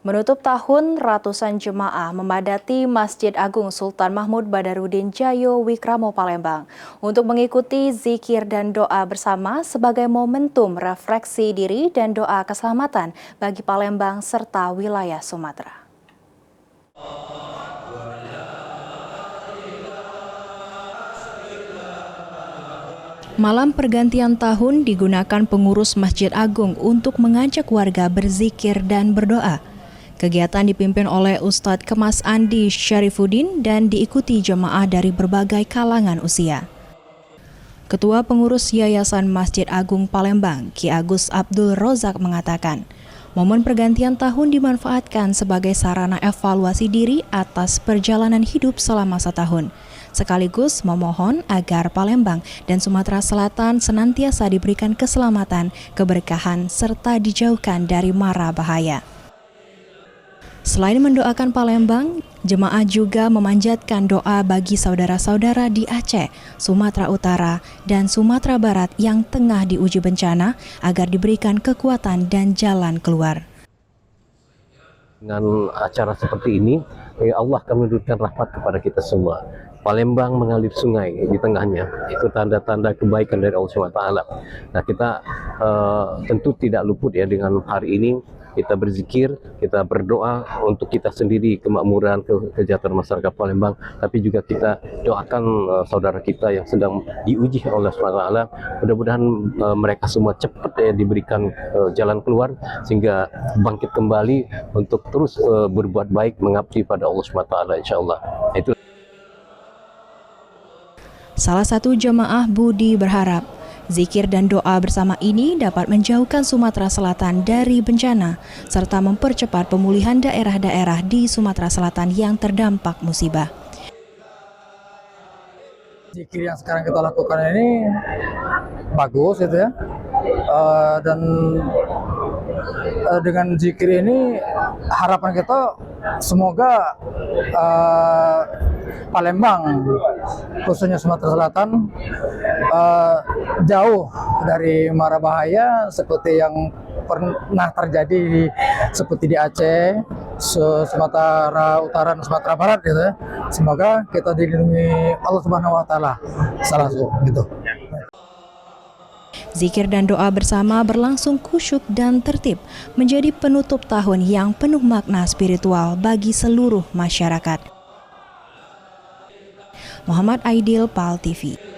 Menutup tahun, ratusan jemaah memadati Masjid Agung Sultan Mahmud Badarudin Djayo Wikramo Palembang untuk mengikuti zikir dan doa bersama sebagai momentum refleksi diri dan doa keselamatan bagi Palembang serta wilayah Sumatera. Malam pergantian tahun digunakan pengurus Masjid Agung untuk mengajak warga berzikir dan berdoa. Kegiatan dipimpin oleh Ustadz Kemas Andi Syarifuddin dan diikuti jemaah dari berbagai kalangan usia. Ketua Pengurus Yayasan Masjid Agung Palembang, Ki Agus Abdul Rozak mengatakan, momen pergantian tahun dimanfaatkan sebagai sarana evaluasi diri atas perjalanan hidup selama setahun, sekaligus memohon agar Palembang dan Sumatera Selatan senantiasa diberikan keselamatan, keberkahan, serta dijauhkan dari mara bahaya. Selain mendoakan Palembang, jemaah juga memanjatkan doa bagi saudara-saudara di Aceh, Sumatera Utara, dan Sumatera Barat yang tengah diuji bencana agar diberikan kekuatan dan jalan keluar. Dengan acara seperti ini, Allah akan menurunkan rahmat kepada kita semua. Palembang mengalir sungai di tengahnya, itu tanda-tanda kebaikan dari Allah SWT. Nah, kita tentu tidak luput ya dengan hari ini kita berzikir, kita berdoa untuk kita sendiri, kemakmuran, kesejahteraan masyarakat Palembang, tapi juga kita doakan saudara kita yang sedang diuji oleh Allah SWT. Mudah-mudahan mereka semua cepat diberikan jalan keluar sehingga bangkit kembali untuk terus berbuat baik, mengabdi pada Allah SWT, insyaallah. Itu. Salah satu jemaah Budi berharap zikir dan doa bersama ini dapat menjauhkan Sumatera Selatan dari bencana serta mempercepat pemulihan daerah-daerah di Sumatera Selatan yang terdampak musibah. Zikir yang sekarang kita lakukan ini bagus itu ya, dan dengan zikir ini harapan kita semoga Palembang, khususnya Sumatera Selatan, jauh dari mara bahaya seperti yang pernah terjadi seperti di Aceh, Sumatera Utara dan Sumatera Barat gitu ya. Semoga kita dilindungi Allah Subhanahu wa taala. Salah gitu. Zikir dan doa bersama berlangsung khusyuk dan tertib menjadi penutup tahun yang penuh makna spiritual bagi seluruh masyarakat. Muhammad Aidil, PAL TV.